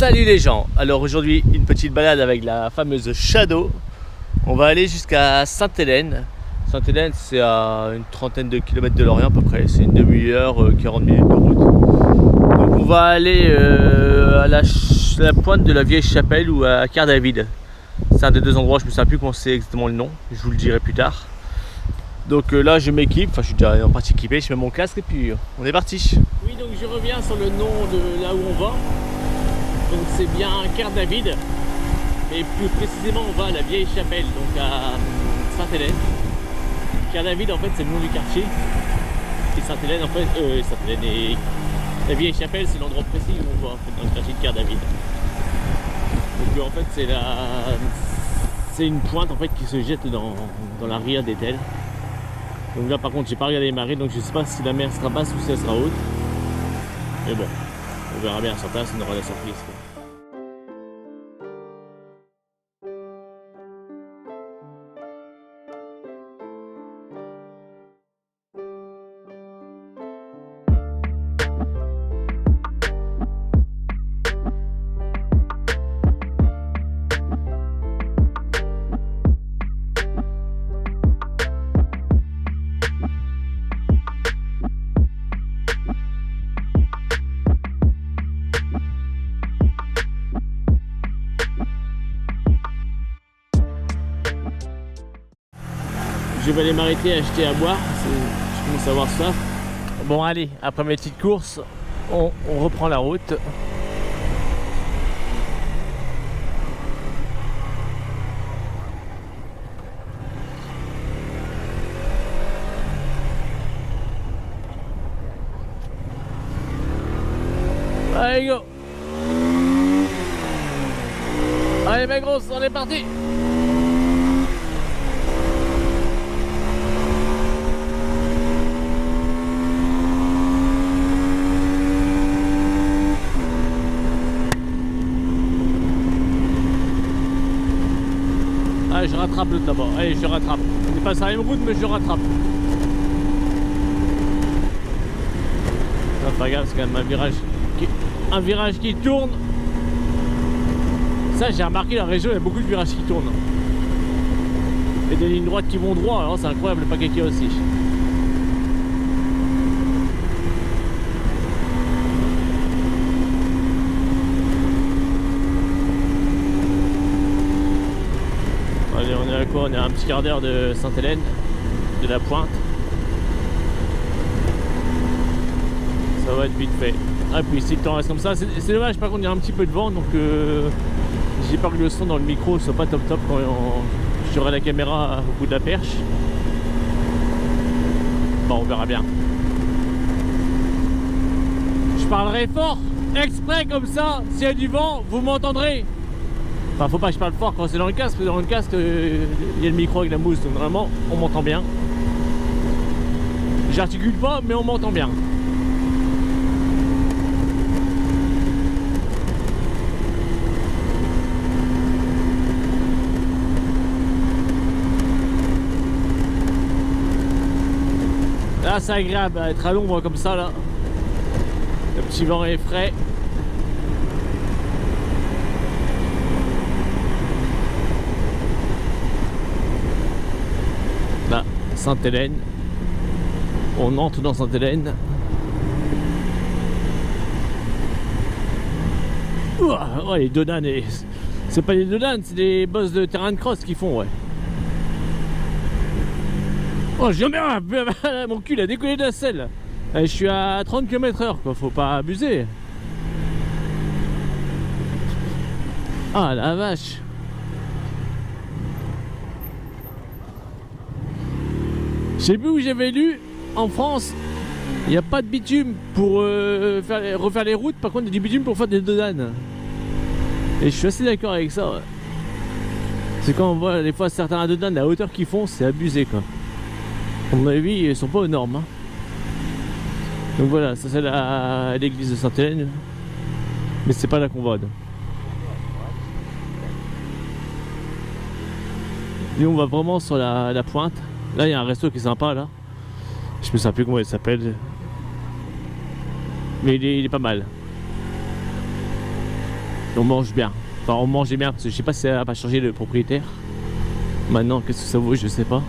Salut les gens. Alors aujourd'hui une petite balade avec la fameuse Shadow. On va aller jusqu'à Sainte-Hélène. Sainte-Hélène c'est à une trentaine de kilomètres de Lorient à peu près. C'est une demi-heure, 40 minutes de route. Donc on va aller à la pointe de la Vieille Chapelle ou à Cair-David. C'est un des deux endroits, je ne me souviens plus comment c'est exactement le nom. Je vous le dirai plus tard. Donc là je m'équipe, enfin je suis déjà en partie équipé, je mets mon casque et puis on est parti. Oui, donc je reviens sur le nom de là où on va. Donc c'est bien Cair-David. Et plus précisément on va à la Vieille Chapelle, donc à Sainte-Hélène. Cair-David en fait c'est le nom du quartier. Et Sainte-Hélène en fait, Sainte-Hélène et la Vieille Chapelle c'est l'endroit précis où on va en fait, dans le quartier de Cair-David. Donc en fait c'est une pointe en fait qui se jette dans la rivière d'Etel. Donc là par contre j'ai pas regardé les marées, donc je sais pas si la mer sera basse ou si elle sera haute. Mais bon, on verra bien sur place, on aura la surprise. Je vais aller m'arrêter acheter à boire, je commence à avoir soif. Bon allez, après mes petites courses, on reprend la route. Allez go. Allez ma grosse, on est parti. Allez, je rattrape l'autre d'abord. Allez, je rattrape. On est pas sur la même route, mais je rattrape. Non, pas grave, c'est quand même un virage qui tourne. Ça, j'ai remarqué, la région, il y a beaucoup de virages qui tournent. Et des lignes droites qui vont droit. Alors, c'est incroyable, le paquet qu'il y a aussi. Allez, on est à quoi? On est à un petit quart d'heure de Sainte-Hélène, de la pointe. Ça va être vite fait. Ah, puis si le temps reste comme ça, c'est dommage par contre il y a un petit peu de vent, donc j'ai peur que le son dans le micro soit pas top quand j'aurai la caméra au bout de la perche. Bon, on verra bien. Je parlerai fort, exprès comme ça, s'il y a du vent, vous m'entendrez. Enfin, faut pas que je parle fort quand c'est dans le casque, parce que dans le casque, il y a le micro avec la mousse, donc vraiment, on m'entend bien. J'articule pas, mais on m'entend bien. Là, c'est agréable d'être à l'ombre comme ça, là. Le petit vent est frais. Là, Sainte-Hélène. On entre dans Sainte-Hélène. Oh, les dodanes, c'est pas des dodanes, c'est des bosses de terrain de cross qu'ils font, ouais. Oh, mon cul a décollé de la selle. Je suis à 30 km/h, quoi, faut pas abuser. Ah la vache. Je sais plus où j'avais lu, en France, il n'y a pas de bitume pour refaire les routes, par contre il y a du bitume pour faire des dodanes. Et je suis assez d'accord avec ça, ouais. C'est quand on voit des fois certains dodanes, la hauteur qu'ils font, c'est abusé, quoi. À mon avis, ils sont pas aux normes. Hein. Donc voilà, ça c'est l'église de Sainte-Hélène. Mais c'est pas là qu'on va. Et on va vraiment sur la pointe. Là, il y a un resto qui est sympa, là. Je me souviens plus comment il s'appelle. Mais il est pas mal. On mange bien. Enfin, on mangeait bien parce que je sais pas si ça n'a pas changé le propriétaire. Maintenant, qu'est-ce que ça vaut, je sais pas.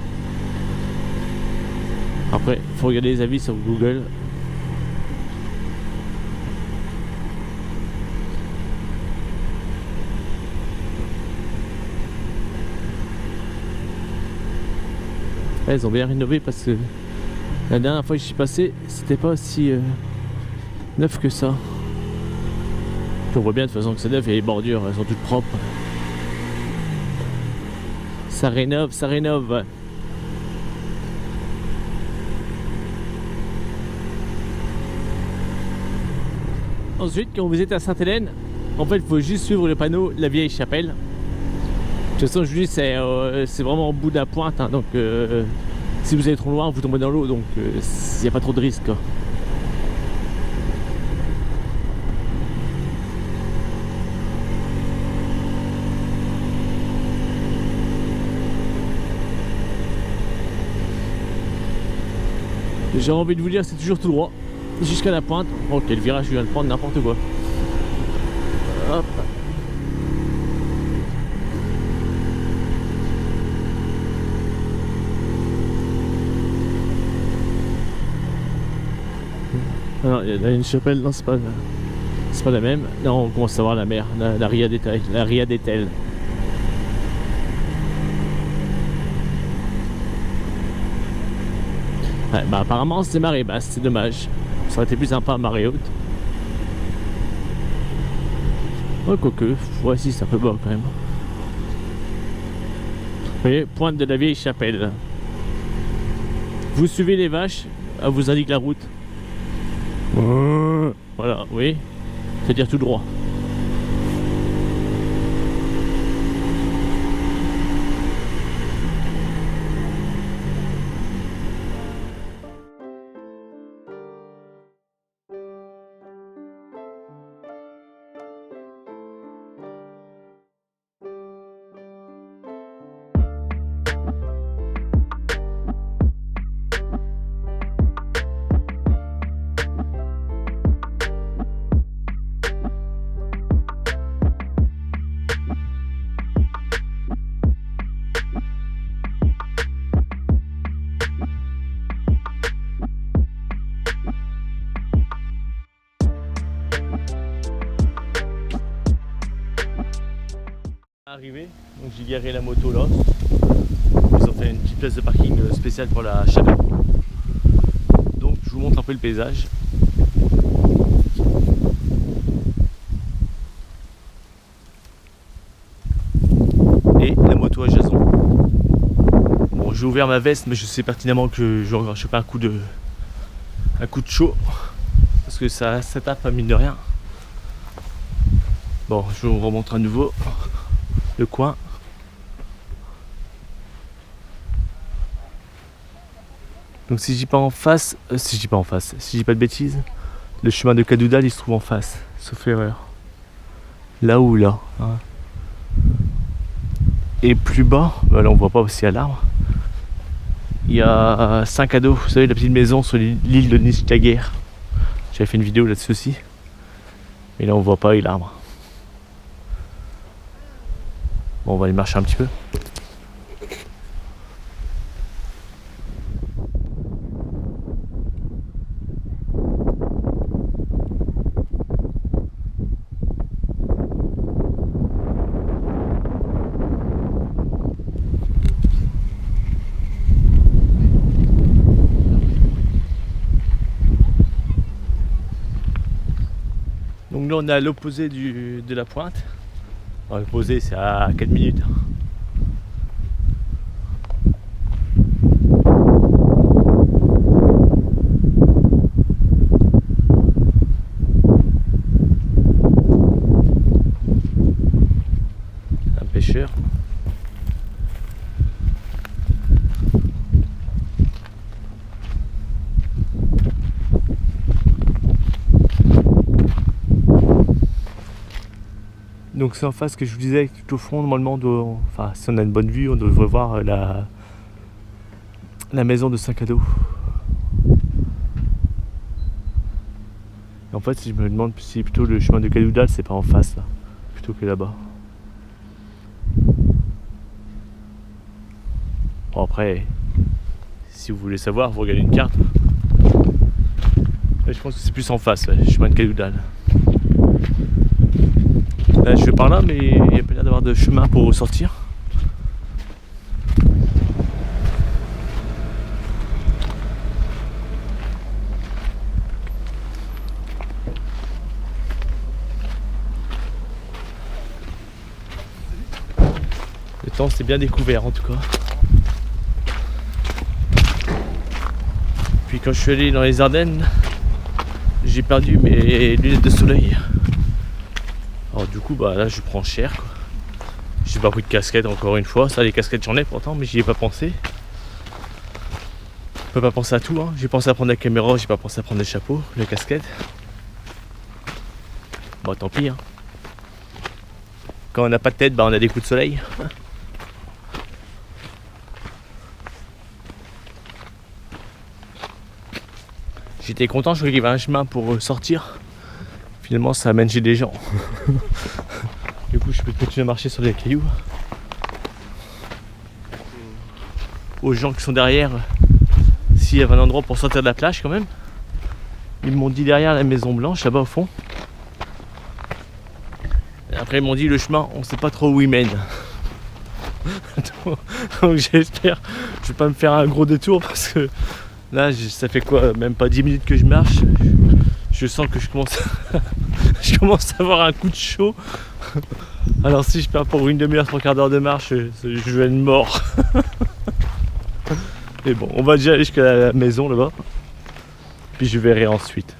Après, faut regarder les avis sur Google. Ouais, ils ont bien rénové parce que la dernière fois que je suis passé, c'était pas aussi neuf que ça. On voit bien de toute façon que c'est neuf et les bordures, elles sont toutes propres. Ça rénove, ça rénove. Ouais. Ensuite, quand vous êtes à Sainte-Hélène, en fait, il faut juste suivre le panneau La Vieille Chapelle. De toute façon, je vous dis, c'est vraiment au bout de la pointe. Hein, donc, si vous allez trop loin, vous tombez dans l'eau. Donc, il n'y a pas trop de risque. Quoi. J'ai envie de vous dire, c'est toujours tout droit. Jusqu'à la pointe. Oh, quel virage je viens de prendre, n'importe quoi. Hop. Alors, il y a une chapelle, non, c'est pas la même. Non, on commence à voir la mer, la Ria d'Etel. La Ria d'Etel. Ouais, bah apparemment c'est marée basse, c'est dommage. Ça aurait été plus sympa marée haute. Ouais, quoique, ouais, si, c'est un peu bas quand même. Vous voyez, pointe de la Vieille Chapelle. Vous suivez les vaches, elle vous indique la route. Voilà, oui, c'est-à-dire tout droit. Arrivé, donc j'ai garé la moto là. Ils ont fait une petite place de parking spéciale pour la Shadow. Donc je vous montre un peu le paysage. Et la moto à Jason. Bon, j'ai ouvert ma veste, mais je sais pertinemment que je vais choper un coup de chaud parce que ça tape, mine de rien. Bon, je vous remontre à nouveau le coin. Donc si je dis pas en face, si je dis pas de bêtises, le chemin de Cadoudal il se trouve en face, sauf erreur. Là ou là. Hein. Et plus bas, bah là on voit pas aussi à l'arbre. Il y a Saint-Cado, vous savez la petite maison sur l'île de Niscaguère. J'avais fait une vidéo là-dessus aussi. Et là on voit pas l'arbre. Bon, on va aller marcher un petit peu. Donc là on est à l'opposé de la pointe. À l'opposé c'est à 4 minutes. Un pêcheur. Donc c'est en face que je vous disais, tout au fond, normalement, enfin si on a une bonne vue, on devrait voir la maison de Saint-Cado. En fait, si je me demande si plutôt le chemin de Cadoudal, c'est pas en face là. plutôt que là-bas. Bon après, si vous voulez savoir, vous regardez une carte. Je pense que c'est plus en face, ouais, chemin de Cadoudal. Là je vais par là mais il n'y a pas l'air d'avoir de chemin pour ressortir. Le temps c'est bien découvert en tout cas. Puis quand je suis allé dans les Ardennes, j'ai perdu mes lunettes de soleil. Alors du coup bah là je prends cher quoi. J'ai pas pris de casquette encore une fois. Ça les casquettes j'en ai pourtant mais j'y ai pas pensé. Je peux pas penser à tout hein. J'ai pensé à prendre la caméra, j'ai pas pensé à prendre le chapeau, les casquettes. Bon tant pis hein. Quand on n'a pas de tête bah on a des coups de soleil. J'étais content, je croyais qu'il y avait un chemin pour sortir. Finalement ça amène chez des gens. Du coup je peux continuer à marcher sur les cailloux. Aux gens qui sont derrière, s'il y avait un endroit pour sortir de la plage quand même. Ils m'ont dit derrière la maison blanche, là-bas au fond. Et après ils m'ont dit le chemin, on sait pas trop où il mène. Donc j'espère, je vais pas me faire un gros détour parce que là ça fait quoi, même pas 10 minutes que je marche. Je sens que je commence à avoir un coup de chaud. Alors si je perds pour une demi-heure, 3/4 d'heure de marche, je vais être mort. Mais bon, on va déjà aller jusqu'à la maison là-bas. Puis je verrai ensuite.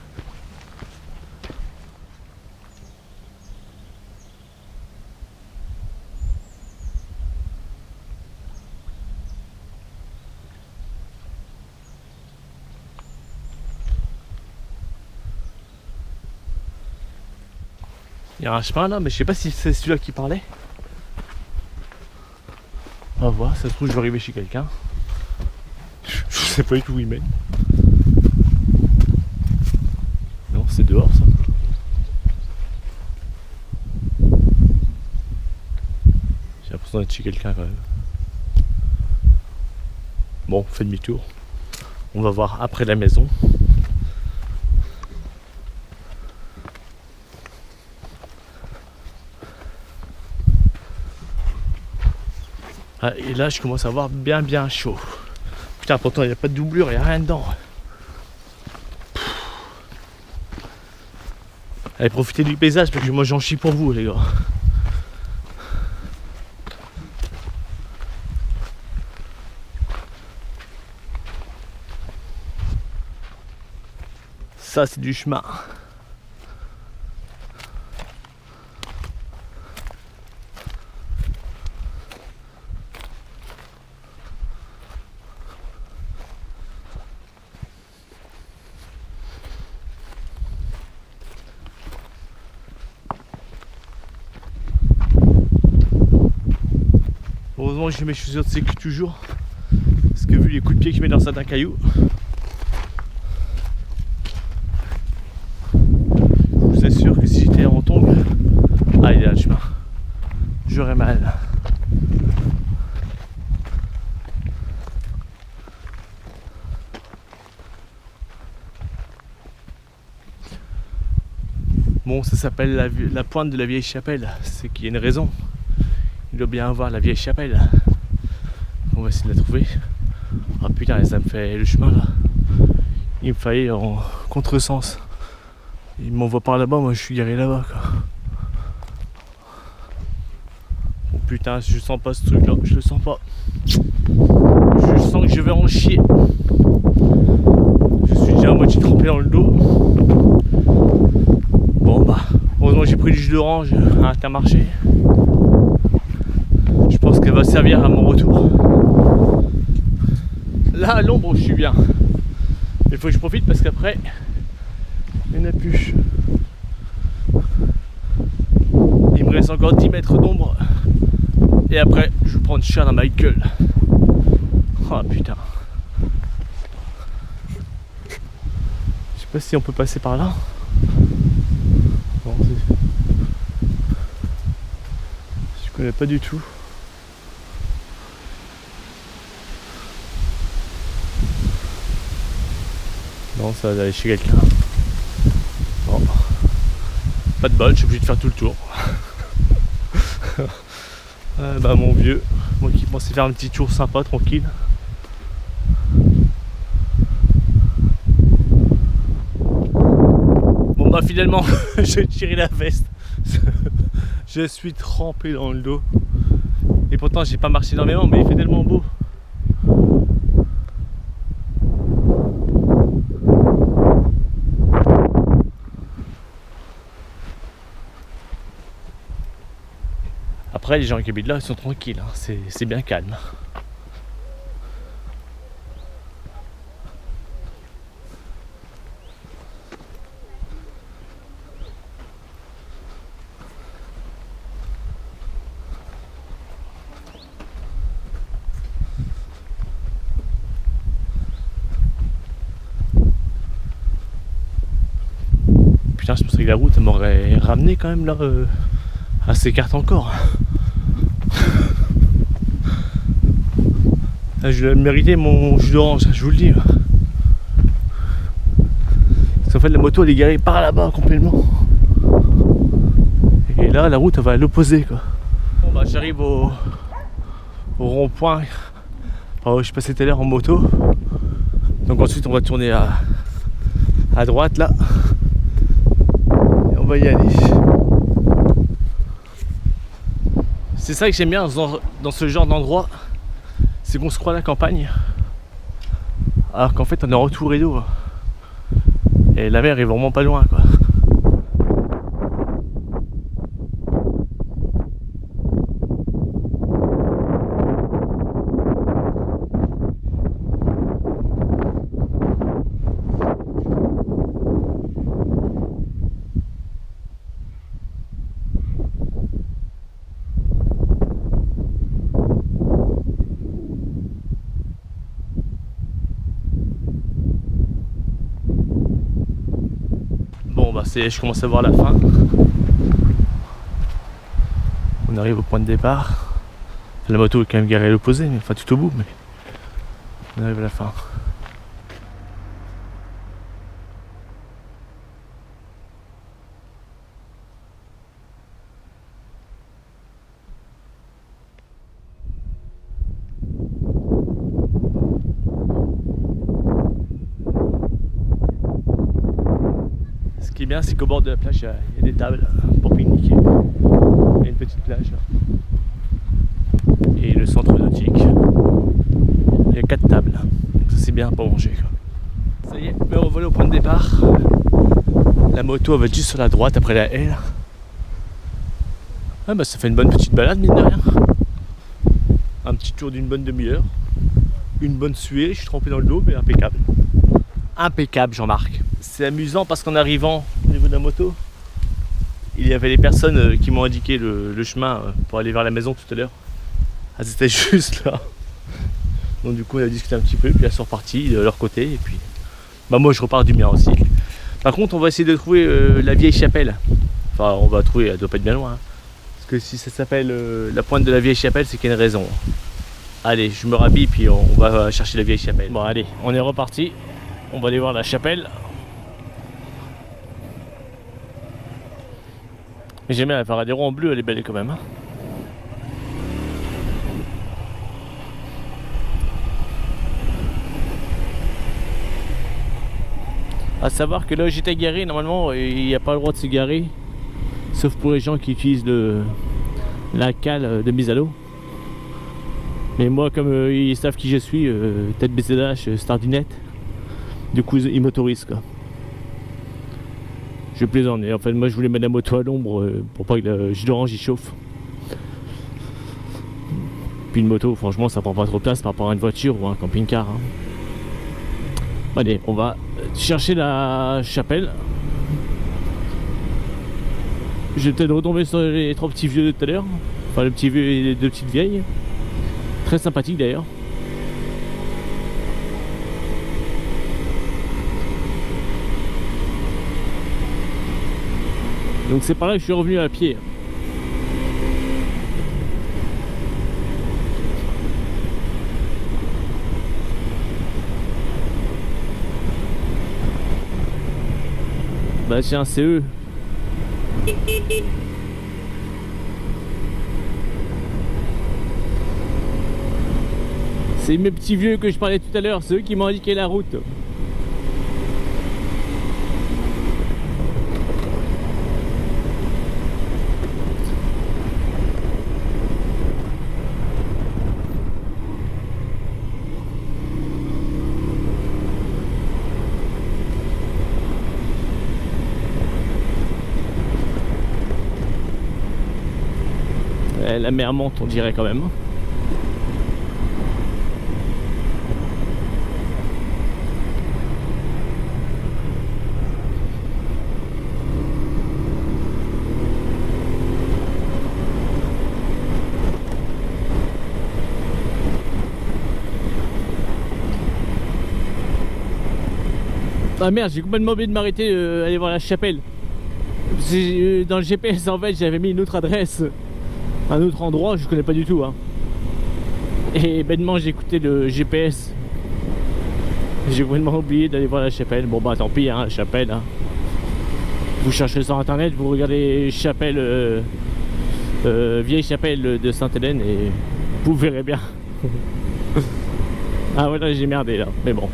Il y a un chemin là, mais je sais pas si c'est celui-là qui parlait. On va voir, ça se trouve je vais arriver chez quelqu'un. Je sais pas du tout où il mène. Non, c'est dehors ça. J'ai l'impression d'être chez quelqu'un quand même. Bon, on fait demi-tour. On va voir après la maison. Ah, et là je commence à avoir bien chaud. Putain pourtant il n'y a pas de doublure, il n'y a rien dedans. Allez profitez du paysage parce que moi j'en chie pour vous les gars. Ça c'est du chemin. Heureusement que j'ai mes chaussures de sécu toujours. Parce que vu les coups de pied que je mets dans certains cailloux. Je vous assure que si j'étais en tongs. Ah il est là le chemin. J'aurais mal. Bon ça s'appelle la pointe de la vieille chapelle. C'est qu'il y a une raison. Il doit bien avoir la vieille chapelle. On va essayer de la trouver. Ah putain, ça me fait le chemin là. Il me fallait en contresens. Il m'envoie par là-bas, moi je suis garé là-bas quoi. Oh putain, je sens pas ce truc là, je le sens pas. Je sens que je vais en chier. Je suis déjà à moitié trempé dans le dos. Bon bah, heureusement j'ai pris du jus d'orange à Intermarché. Je pense qu'elle va servir à mon retour. Là à l'ombre je suis bien. Il faut que je profite parce qu'après il n'y en a plus. Il me reste encore 10 mètres d'ombre. Et après je vais prendre cher dans ma gueule. Oh putain. Je sais pas si on peut passer par là. Non, Je connais pas du tout. Non, ça va aller chez quelqu'un. Bon. Pas de bol, je suis obligé de faire tout le tour. Bah mon vieux, moi qui pensais faire un petit tour sympa, tranquille. Bon bah finalement, j'ai tiré la veste. Je suis trempé dans le dos. Et pourtant j'ai pas marché énormément, mais il fait tellement beau. Après les gens qui habitent là ils sont tranquilles, hein. C'est bien calme. Putain, je pensais que la route elle m'aurait ramené quand même là à ces cartes encore. Là, je vais mériter mon jus d'orange, je vous le dis. Parce qu'en fait la moto elle est garée par là-bas complètement. Et là la route elle va à l'opposé quoi. Bon bah j'arrive au rond-point. Enfin, je suis passé tout à l'heure en moto. Donc ensuite on va tourner à droite là. Et on va y aller. C'est ça que j'aime bien dans ce genre d'endroit. C'est qu'on se croit à la campagne. Alors qu'en fait on est entouré d'eau. Et la mer est vraiment pas loin quoi. Bon bah je commence à voir la fin. On arrive au point de départ. La moto est quand même garée à l'opposé, mais enfin tout au bout, mais on arrive à la fin. Ce qui est bien, c'est qu'au bord de la plage, il y a des tables pour pique-niquer. Il y a une petite plage. Et le centre nautique. Il y a 4 tables. Donc ça c'est bien pour manger quoi. Ça y est, me revoilà au point de départ. La moto elle va juste sur la droite après la haie. Ah bah ça fait une bonne petite balade mine de rien. Un petit tour d'une bonne demi-heure. Une bonne suée, je suis trempé dans le dos mais impeccable. Impeccable Jean-Marc. C'est amusant parce qu'en arrivant au niveau de la moto, il y avait les personnes qui m'ont indiqué le chemin pour aller vers la maison tout à l'heure. Elles étaient juste là. Donc du coup on a discuté un petit peu, puis elles sont reparties de leur côté et puis bah moi je repars du mien aussi. Par contre on va essayer de trouver la vieille chapelle. Enfin on va trouver, elle doit pas être bien loin. Hein. Parce que si ça s'appelle la pointe de la vieille chapelle, c'est qu'il y a une raison. Allez, je me rhabille puis on va chercher la vieille chapelle. Bon allez, on est reparti. On va aller voir la chapelle. Mais j'aime bien la Varadero en bleu, elle est belle quand même. Hein. A savoir que là où j'étais garé, normalement il n'y a pas le droit de se garer. Sauf pour les gens qui utilisent la cale de mise à l'eau. Mais moi comme ils savent qui je suis, tête BZH, Stardinet, du coup ils m'autorisent quoi. Je plaisante. Et en fait moi je voulais mettre la moto à l'ombre pour pas que le jus d'orange il chauffe. Puis une moto franchement ça prend pas trop de place par rapport à une voiture ou un camping-car. Hein. Allez, on va chercher la chapelle. Je vais peut-être retomber sur les 3 petits vieux de tout à l'heure. Enfin le petit vieux et les 2 petites vieilles. Très sympathique d'ailleurs. Donc c'est par là que je suis revenu à pied. Bah tiens, c'est eux. C'est mes petits vieux que je parlais tout à l'heure, c'est eux qui m'ont indiqué la route. La mer monte, on dirait quand même. Ah merde, j'ai complètement oublié de m'arrêter, aller voir la chapelle. Dans le GPS en fait j'avais mis une autre adresse, un autre endroit, je connais pas du tout hein. Et bêtement j'ai écouté le GPS. J'ai complètement oublié d'aller voir la chapelle. Bon bah tant pis hein, la chapelle hein. Vous cherchez sur internet, vous regardez chapelle, vieille chapelle de Sainte-Hélène et vous verrez bien. Ah voilà, j'ai merdé là, mais bon.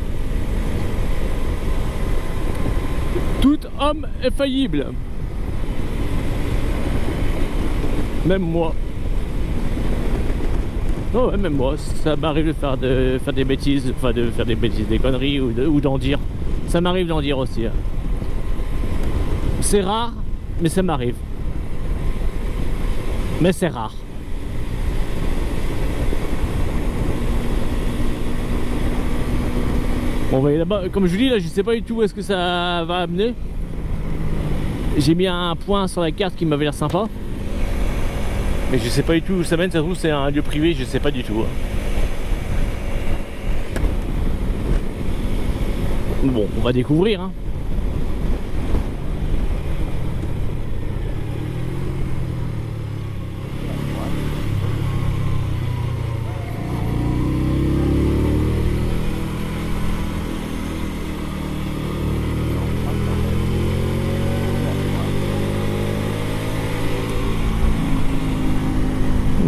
Tout homme est faillible. Même moi. Oh ouais, même moi. Ça m'arrive de faire des bêtises, enfin de faire des bêtises, des conneries ou d'en dire. Ça m'arrive d'en dire aussi. Hein. C'est rare, mais ça m'arrive. Mais c'est rare. On va aller là-bas. Comme je vous dis, là, je sais pas du tout où est-ce que ça va amener. J'ai mis un point sur la carte qui m'avait l'air sympa. Mais je sais pas du tout où ça mène. Ça se trouve, c'est un lieu privé, je sais pas du tout. Bon, on va découvrir. Hein.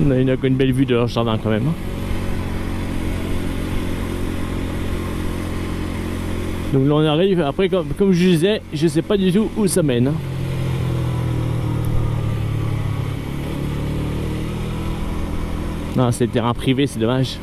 On a une belle vue de leur jardin quand même. Donc là on arrive, après comme je disais, je sais pas du tout où ça mène. Non, c'est le terrain privé, c'est dommage.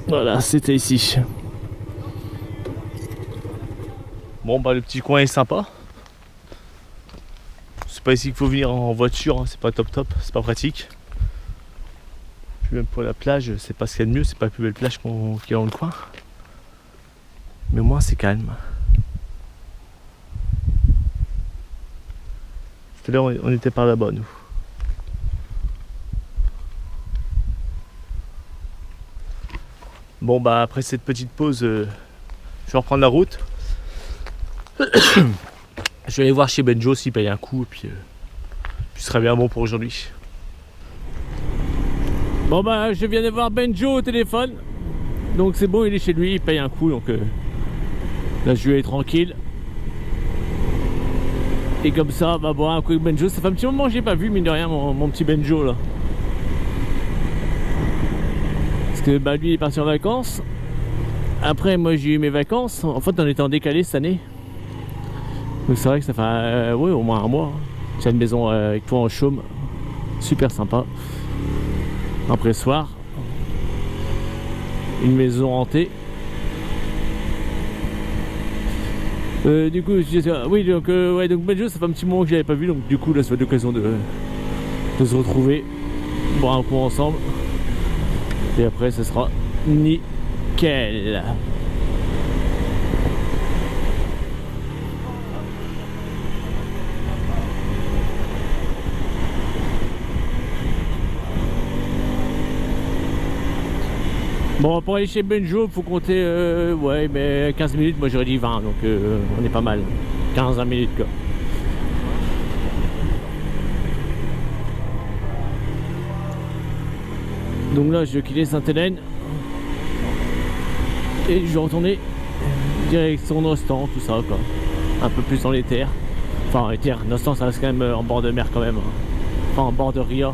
Voilà, c'était ici. Bon bah le petit coin est sympa. C'est pas ici qu'il faut venir en voiture, hein. C'est pas top, c'est pas pratique. Puis même pour la plage, c'est pas ce qu'il y a de mieux, c'est pas la plus belle plage qu'il y a dans le coin. Mais au moins c'est calme. Tout à l'heure on était par là-bas nous. Bon bah après cette petite pause, je vais reprendre la route. Je vais aller voir chez Benjo s'il paye un coup et puis ce serait bien bon pour aujourd'hui. Bon bah je viens de voir Benjo au téléphone. Donc c'est bon, il est chez lui, il paye un coup, donc là je vais aller tranquille. Et comme ça, on va boire un coup avec Benjo. Ça fait un petit moment que j'ai pas vu, mine de rien, mon petit Benjo là. Que bah lui il est parti en vacances. Après moi j'ai eu mes vacances. En fait on était en décalé cette année. Donc c'est vrai que ça fait ouais, au moins un mois. J'ai une maison avec toi en chaume. Super sympa. Un pressoir. Une maison hantée. Du coup oui donc ouais donc Benjo ça fait un petit moment que je l'avais pas vu. Donc du coup là ça va être l'occasion de se retrouver. Boire un coup ensemble. Et après ce sera nickel. Bon, pour aller chez Benjo, faut compter, ouais, mais 15 minutes, moi j'aurais dit 20, donc on est pas mal. 15-20 minutes, quoi. Donc là, je vais quitter Sainte-Hélène. Et je vais retourner direction Nostan, tout ça, quoi. Un peu plus dans les terres. Enfin, les terres, Nostan, ça reste quand même en bord de mer, quand même. Enfin, en bord de Ria.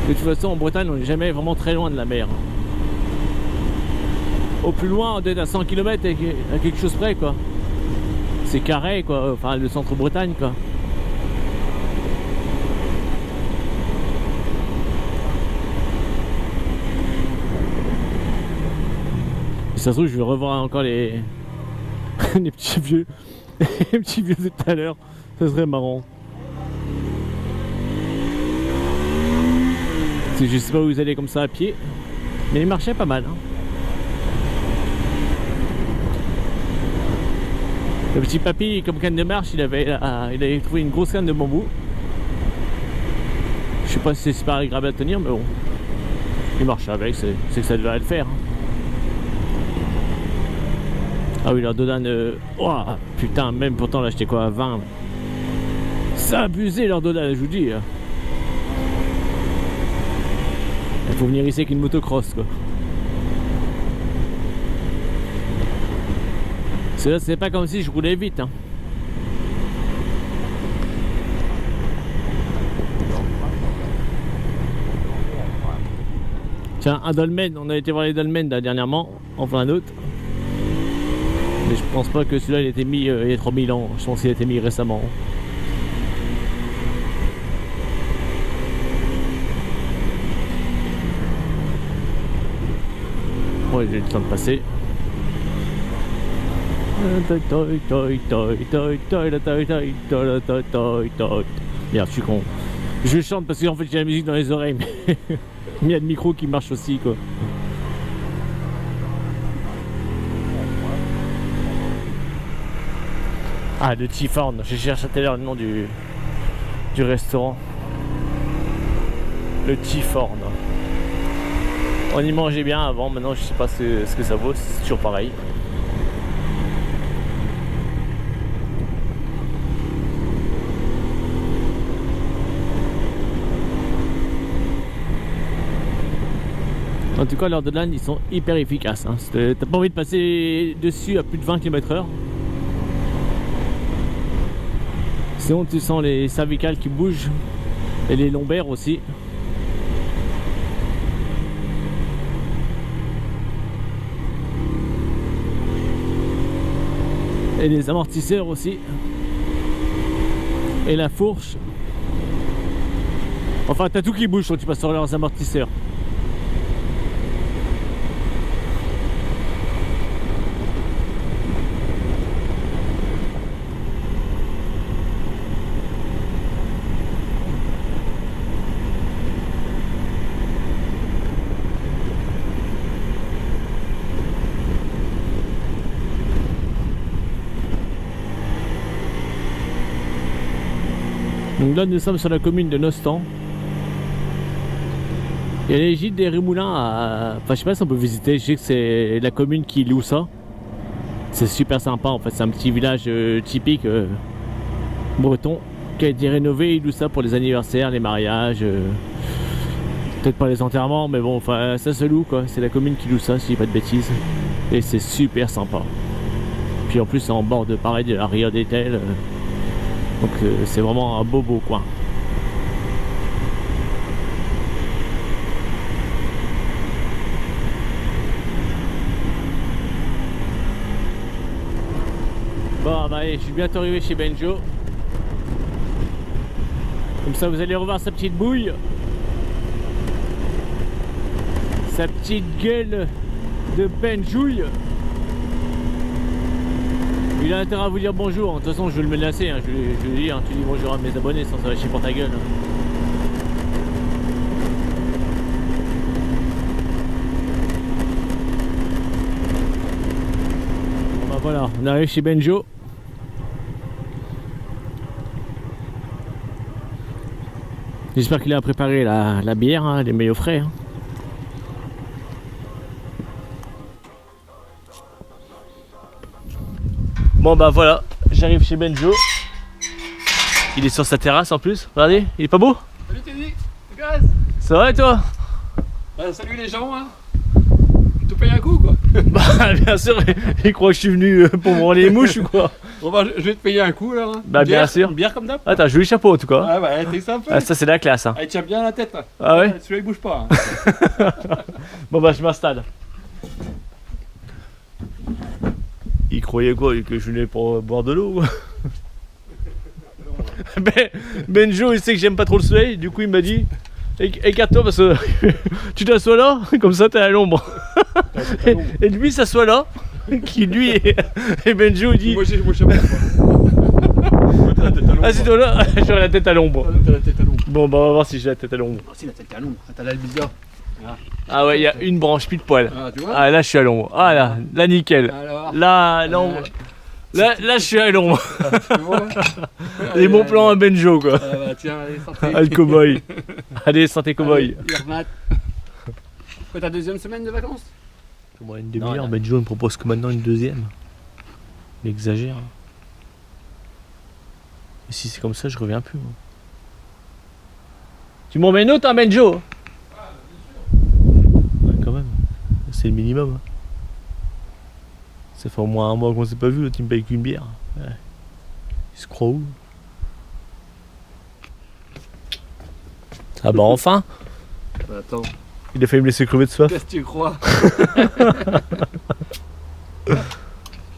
De toute façon, en Bretagne, on n'est jamais vraiment très loin de la mer. Au plus loin, on doit être à 100 km à quelque chose près, quoi. C'est Carré, quoi. Enfin, le centre Bretagne, quoi. Et ça se trouve, je vais revoir encore les les petits vieux, les petits vieux de tout à l'heure. Ça serait marrant. Je sais pas où vous allez comme ça à pied, mais il marchait pas mal. Hein. Le petit papy, comme canne de marche, il avait trouvé une grosse canne de bambou. Je sais pas si c'est super agréable à tenir, mais bon, il marche avec, c'est que ça devrait le faire. Hein. Ah oui, leur Dodan, oh, putain, même pourtant là j'étais quoi à 20. C'est abusé leur Dodan, je vous dis. Il faut venir ici avec une motocross, quoi. C'est pas comme si je roulais vite, hein. Tiens, un dolmen, on a été voir les dolmens là, dernièrement, enfin un autre. Mais je pense pas que celui-là il a été mis il y a 3000 ans, je pense qu'il a été mis récemment. Ouais, j'ai eu le temps de passer. Merde, je suis con. Je chante parce qu'en fait j'ai la musique dans les oreilles, mais il y a le micro qui marche aussi, quoi. Ah, le T-Forn, je cherche à tout à l'heure le nom du restaurant. Le T-Forn. On y mangeait bien avant, maintenant je sais pas ce que ça vaut, c'est toujours pareil. En tout cas, leurs Dodan, ils sont hyper efficaces. Hein. T'as pas envie de passer dessus à plus de 20 km/h. Sinon, tu sens les cervicales qui bougent et les lombaires aussi. Et les amortisseurs aussi. Et la fourche. Enfin, t'as tout qui bouge quand tu passes sur leurs amortisseurs. Donc là nous sommes sur la commune de Nostan. Il y a les gîtes des Rémoulins à... Enfin je sais pas si on peut visiter, je sais que c'est la commune qui loue ça. C'est super sympa en fait, c'est un petit village typique breton qui a été rénové, ils louent ça pour les anniversaires, les mariages, peut-être pas les enterrements, mais bon enfin ça se loue quoi, c'est la commune qui loue ça si je dis pas de bêtises. Et c'est super sympa. Puis en plus c'est en bord de pareil de la Ria d'Etel. Donc c'est vraiment un beau coin. Bon bah allez, je suis bientôt arrivé chez Benjo. Comme ça vous allez revoir sa petite bouille. Sa petite gueule de Benjouille. Il a intérêt à vous dire bonjour, de toute façon je vais le menacer, hein. Je vais lui dire, tu dis bonjour à mes abonnés, sans ça va chier pour ta gueule. Bon, bah voilà, on arrive chez Benjo. J'espère qu'il a préparé la bière, hein, les maillots frais. Hein. Bon bah voilà, j'arrive chez Benjo. Il est sur sa terrasse en plus. Regardez, il est pas beau? Salut Teddy, c'est Gaz. Ça va et toi? Salut les gens, hein. Tu te payes un coup quoi? Bah bien sûr, il croit que je suis venu pour me rendre les mouches ou quoi? Bon bah je vais te payer un coup là. Hein. Bah bien sûr. Une bière comme d'hab. Attends, joli chapeau en tout cas. Ah bah t'es sympa. Ah, ça c'est la classe. Hein. Ah, il tient bien la tête là. Ah ouais? Celui-là il bouge pas. Hein. Bon bah je m'installe. Il croyait quoi? Que je venais pour boire de l'eau? Benjo il sait que j'aime pas trop le soleil, du coup il m'a dit écarte-toi parce que tu t'assois là, comme ça t'es à l'ombre. Et lui s'assoit là, qui lui et Benjo il dit Moi j'ai pas. assis-toi là, j'aurai la tête à l'ombre. T'as la tête à l'ombre. Bon bah on va voir si j'ai la tête à l'ombre. Ah si la tête à l'ombre, t'as l'albizia. Ah ouais, il y a une branche pile poil. Ah tu vois. Ah là je suis à l'ombre. Ah là nickel. Alors. Là je suis à l'ombre. Tu vois. Les bons plans à Benjo quoi. Ah bah tiens, allez santé. Ah le cowboy. Allez santé cowboy. Irmat. Quoi, ta deuxième semaine de vacances? Moi une Non, demi-heure, là. Benjo me propose que maintenant une deuxième. Il exagère. Et si c'est comme ça, je reviens plus. Moi. Tu m'en mets une autre, hein, Benjo? Ouais, quand même. C'est le minimum. Hein. Ça fait au moins un mois qu'on s'est pas vu, l'autre il me paye qu'une bière. Ouais. Il se croit où? Ah bah enfin! Bah, attends, Il a failli me laisser crever de soif. qu'est-ce que tu crois?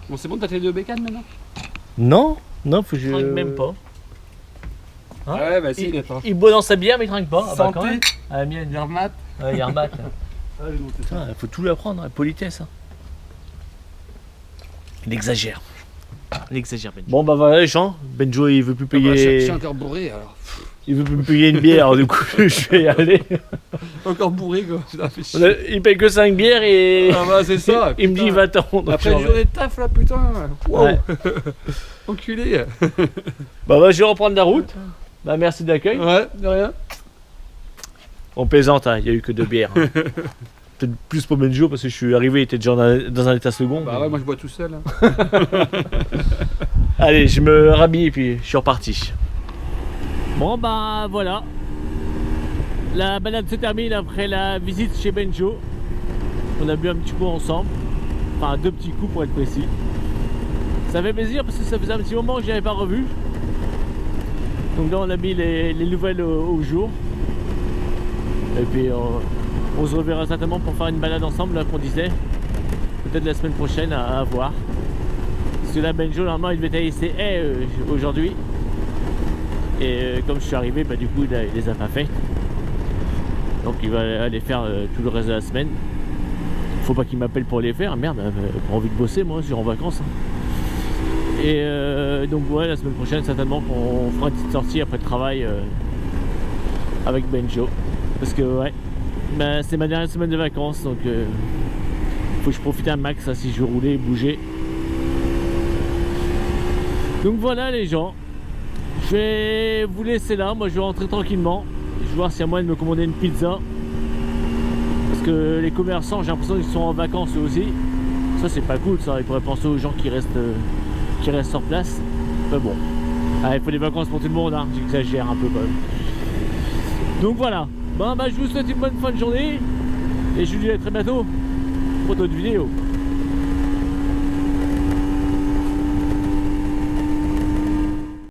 Bon c'est bon, t'as tes deux bécanes maintenant? Non, non, faut que je. Même pas. Hein? Ah ouais bah si, attends. Il boit dans sa bière mais il trinque pas. Ah bah quand Santé. même. Ah la mienne. Irmat. Ouais, Yarmat. Ah j'ai monté ça. Il faut tout lui apprendre, la politesse. Hein. Il exagère. Il exagère, Benjo. Bon bah voilà les gens, Benjo il veut plus Ah bah, je payer. suis encore bourré alors. Il veut plus me payer une bière, du coup je vais y aller. Encore bourré quoi. Putain, fait chier. Il paye que 5 bières et. Ah bah c'est ça. Il me dit putain. va-t'en. donc Après je une vais- journée de taf là putain. Wow. Ouais. Enculé. Bah je vais reprendre la route. Bah merci de l'accueil. Ouais, de rien. On plaisante, hein, il n'y a eu que 2 bières. Hein. Peut-être plus pour Benjo parce que je suis arrivé, il était déjà dans un état second. Bah mais- ouais, moi je bois tout seul. Hein. Allez, je me rhabille et puis je suis reparti. Bon bah voilà. La balade se termine après la visite chez Benjo. On a bu un petit coup ensemble. Enfin 2 petits coups pour être précis. Ça fait plaisir parce que ça faisait un petit moment que je n'avais pas revu. Donc là on a mis les nouvelles au jour. Et puis on se reverra certainement pour faire une balade ensemble là qu'on disait. Peut-être la semaine prochaine à voir. Parce que là Benjo normalement il devait tailler ses haies aujourd'hui. Et comme je suis arrivé, bah, du coup il les a pas fait. Donc il va aller faire tout le reste de la semaine. Faut pas qu'il m'appelle pour les faire, merde, j'ai pas envie de bosser moi, je suis en vacances. Hein. Et donc ouais, la semaine prochaine certainement qu'on fera une petite sortie après le travail avec Benjo. Parce que ouais, bah, c'est ma dernière semaine de vacances, donc faut que je profite un max hein, si je veux rouler et bouger. Donc voilà les gens. Je vais vous laisser là, moi je vais rentrer tranquillement. Je vais voir s'il y a moyen de me commander une pizza. Parce que les commerçants, j'ai l'impression qu'ils sont en vacances eux aussi. Ça c'est pas cool ça, il faudrait penser aux gens qui restent sur place. Mais bon, ah, il faut des vacances pour tout le monde, hein. J'exagère un peu quand même. Donc voilà, bon, bah, je vous souhaite une bonne fin de journée. Et je vous dis à très bientôt pour d'autres vidéos.